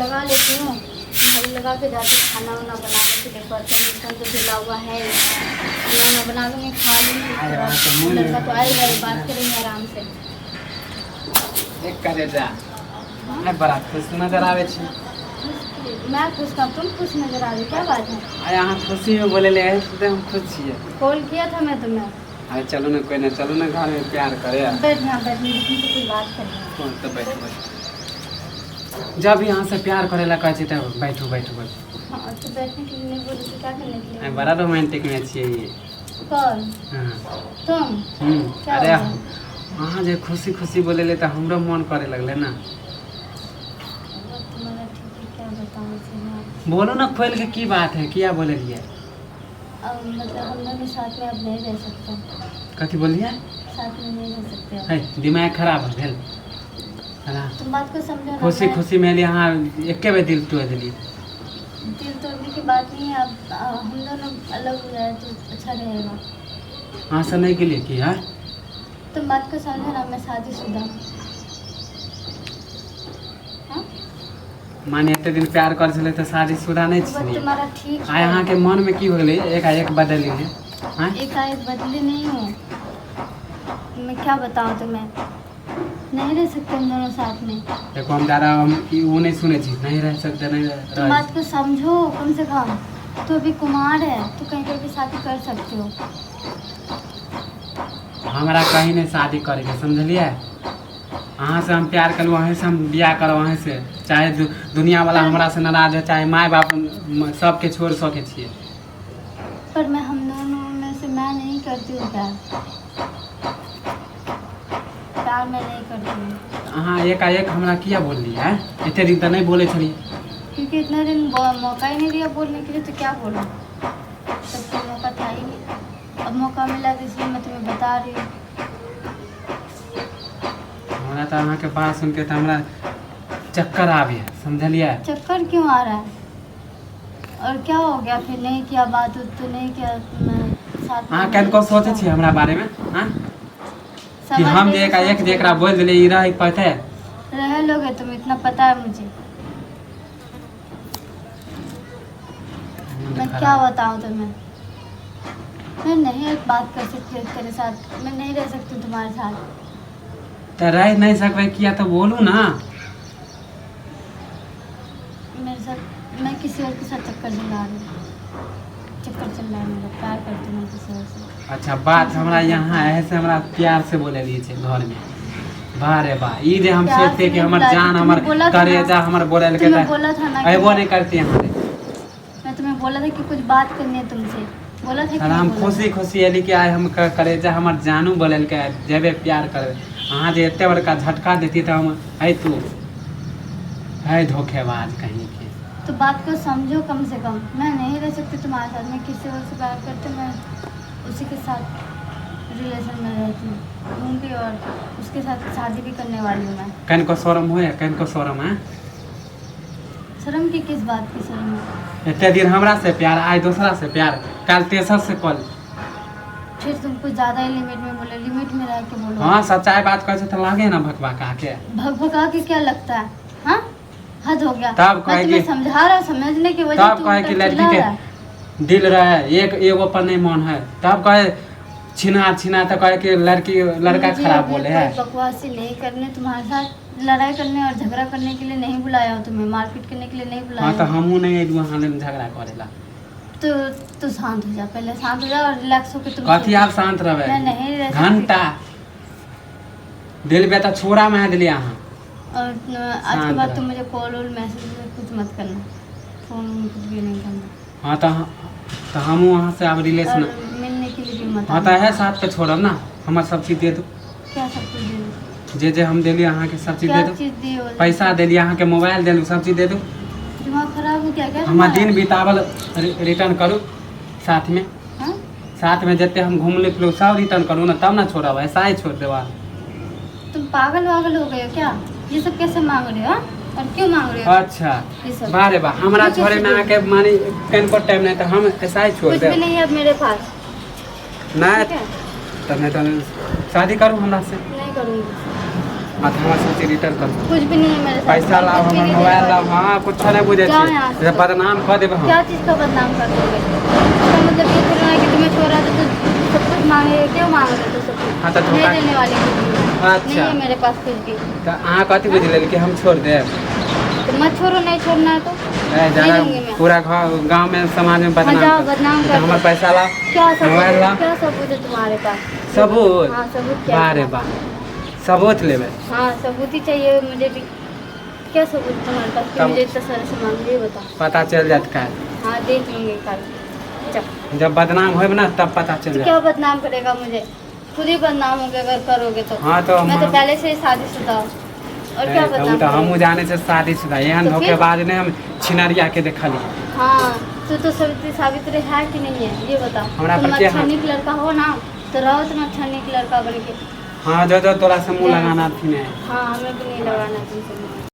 लगा लेती हूँ, झाड़ू लगा के जाती हूँ, खाना वाना बना लेती हूँ। बर्तन तो धुला हुआ है, खाना वाना बना लूँगी, खा लूँगी। लड़का तो आएगा, बात करेंगे आराम से। एक करे जा मैं बड़ा खुश नजर आवे छी। मैं खुश था, तुम खुश नजर आ रही, क्या बात है? अरे यहाँ खुशी में बोले ले आए तो हम खुश छिए। कॉल किया था मैं तुम्हें। अरे चलो ना, कोई ना, चलो ना घर में प्यार करे। बैठ यहाँ, बैठ, तुमसे कुछ बात करनी है। कौन तो बैठो बैठो, जब यहाँ से प्यार करे ला कहते तो बैठो बैठो बैठो। हाँ तो बैठने के लिए नहीं बोले तो क्या करने के लिए? बड़ा रोमांटिक में छिए ये। कौन? हाँ। तुम? क्या अरे हुआ? वहाँ जो खुशी खुशी बोले ले तो हमरो मन करे लगले ना। तुम्हारा ठीक है, क्या बताऊँ इसे। बोलो ना खोल के, की बात है, क्या बोले लिए? अब मतलब हम दोनों साथ में अब नहीं रह सकते। कथी बोलिए? साथ में नहीं रह सकते अब। है दिमाग खराब है भेल है ना? तुम बात को समझो ना। खुशी खुशी में यहाँ एके बेर दिल तोड़ दिली। दिल तोड़ने की बात नहीं है, अब हम दोनों अलग हो जाए तो अच्छा रहेगा। हाँ से नहीं के लिए की है? तुम बात को समझो ना, मैं शादीशुदा हूँ। हाँ? माने इतने दिन प्यार कर चले तो शादीशुदा नहीं वो छी। तुम्हारा ठीक आ है। यहाँ के मन में की हो गई एकाएक बदली है? हाँ? एकाएक बदली नहीं हूँ मैं, क्या बताऊँ तुम्हें। नहीं रह सकते हम दोनों साथ में। देखो हम ज़्यादा वो नहीं सुने छी, नहीं रह सकते, नहीं तुम रह। बात को समझो कम से कम। तो अभी कुमार है, तो कहीं कहीं शादी कर सकते हो। हमारा कहीं नहीं शादी करेंगे, समझलिए? वहाँ से हम प्यार कर, वहीं से हम ब्याह करो, वहीं से चाहे दुनिया वाला हमारा से नाराज है, चाहे माँ बाप सबके छोड़ सके छिए। पर मैं हम दोनों में से मैं नहीं करती हूँ प्यार मैं नहीं करती हूँ। हाँ एकाएक हमरा किया बोल लिया है? इतने दिन तो नहीं बोले छली। क्योंकि इतना दिन मौका ही नहीं दिया बोलने के लिए, तो क्या बोलूँ। तब कोई मौका था ही नहीं, अब मौका मिला तो इसलिए मैं तुम्हें बता रही हूँ। हमारा तो अहाँ के बात सुन के तो हमरा चक्कर आ गया, समझलिए? चक्कर क्यों आ रहा है? और क्या हो गया फिर? नहीं किया बात तो नहीं किया, मैं साथ में हाँ किनको सोचे छी हमरा बारे में? हाँ कि हम जे एक जेकरा बोल दिले ई रह पते रह लोगे तुम, इतना पता है मुझे। मैं क्या बताऊँ तुम्हें। मैं नहीं एक बात कर सकती तेरे साथ, मैं नहीं रह सकती तुम्हारे साथ। तो रह नहीं सकते किया तो बोलू ना। मेरे साथ मैं किसी और के साथ चक्कर चला रही हूँ, चक्कर चल रहा है मेरा, प्यार करती हूँ किसी और से। अच्छा बात हमरा यहाँ ऐसे हमरा प्यार से बोले लिए छे घर में। वाह रे वाह, ई जे हम सोचते कि हमर जान हमर करेजा हमर बोले के तुम्हें बोला था ना, ऐबो नहीं करती यहाँ। मैं तुम्हें बोला था कि कुछ बात करनी है तुमसे, बोला था कि हम खुशी खुशी एली कि आए हम करेजा हमर जानू बोले के जेबे प्यार करे। अहाँ जे एते बड़का झटका देती तो हम है तू है धोखेबाज कहीं के। तो बात को समझो कम से कम। मैं नहीं रह सकती तुम्हारे साथ, मैं किसी और से प्यार करती, मैं उसी के साथ रिलेशन में रहती हूँ भी, और उसके साथ शादी भी करने वाली हूँ मैं। कहीं को शर्म हो, कहीं को शर्म है? शर्म की किस बात की शर्म है? इतने दिन हमरा से प्यार, आज दूसरा से प्यार, कल तेसर से कल। फिर तुम कुछ ज़्यादा ही लिमिट में बोले, लिमिट में रह के बोलो। हाँ सच्चाई बात कहे तो लागे ना भगभगा के। भगभगा के क्या लगता है? हाँ हद हो गया। तब कहे कि समझा रहा, समझने की वजह तब कहे कि लड़की के दिल रहे एक एगो पर नहीं मन है, तब कहे छिना छिना, तो कहे कि लड़का खराब बोले है। बकवासी नहीं करने, तुम्हारे साथ लड़ाई करने और झगड़ा करने के लिए नहीं बुलाया हो, तुम्हें मारपीट करने के लिए नहीं बुलाया। हाँ तो हमू नहीं एलू वहाँ झगड़ा करेला। तो शांत हो जा, पहले शांत हो जा और रिलैक्स होकर तुम कथी आप शांत रहे? मैं नहीं रह सकती। घंटा दिल बेटा छोड़ा मैं दिल यहाँ। और आज के बाद तुम मुझे कॉल और मैसेज कुछ मत करना, फोन कुछ भी नहीं करना। हाँ तो हम वहाँ से अब रिलेशन मिलने के लिए भी मत। हाँ तो है साथ पे छोड़ब ना, हमार सब चीज दे दो। क्या सब चीज दे दो? जे हम दिली अहाँ के सब चीज दे दो। पैसा दिली अहाँ के, मोबाइल दिलू, सब चीज दे दो। दिमाग खराब हो क्या? हमार दिन बितावल रिटर्न करू साथ में। हाँ? साथ में जते हम घूमले फिर सब रिटर्न करू ना, तब ना छोड़ब, ऐसा ही छोड़ देवा। तुम पागल वागल हो गए हो क्या? ये सब कैसे मांग रहे हो? और क्यों मांग रहे हो? अच्छा बारे बा हमरा छोड़े में आके मानी कहीं को टाइम नहीं तो हम ऐसा ही छोड़ दे। कुछ भी नहीं है अब मेरे पास। नहीं तब नहीं तो शादी करूँ हमरा से? नहीं करूँगी। बात हमारे सोचे रिटर्न कर कुछ भी नहीं है मेरे साथ। पैसा लाओ कुछ भी हमारे नहीं मोबाइल देने लाओ वाली। हाँ कुछ नहीं बुझे क्या यहाँ से? बदनाम कर देबे हम क्या चीज़ का बदनाम कर दोगे? इसका मतलब ये थोड़ा ना कि तुम्हें छोड़ा तो सब कुछ मांगे, क्यों मांग रहे हो सब कुछ? हाँ, तो नहीं धोखा- देने वाली कुछ भी। अच्छा। नहीं है मेरे पास कुछ भी। तो अहाँ कथी बुझ लेल कि हम छोड़ देब तो मत छोड़ो, नहीं छोड़ना है तो नहीं ज़्यादा दूंगी मैं। पूरा गांव में समाज में हाँ, जाओ, कर। बदनाम तो कर दो। हमारे पैसा लाओ क्या सबूत मोबाइल है? लाओ क्या सबूत है तुम्हारे पास? सबूत हाँ, सबूत क्या है बारे तुम्हारे बा सबूत लेबे पास? हाँ, सबूत ही चाहिए मुझे भी। क्या सबूत है तुम्हारे पास कि तब- मुझे इतना सारा सामान ये बताओ। पता चल जात का हाँ, देख लेंगे कल। जब बदनाम होब ना तब पता चल तो जाए क्या बदनाम करेगा मुझे? खुद ही बदनाम होगे अगर करोगे तो। हाँ, तो मैं तो हम- पहले से ही शादीशुदा हूँ। और क्या बदनाम तो हम करेगा? जाने से शादीशुदा एहन तो फिर? धोखेबाज ने हम छिनरिया के देखली हाँ, तो सावित्री है कि नहीं है ये बताओ। हमरा तुम पर क्या अच्छा है? नीक लड़का हो ना, तो रहो तुम अच्छा नीक लड़का बन के। हाँ जो तोरा से मुँह लगाना थी नहीं हाँ, हमें भी नहीं लगाना तुमसे।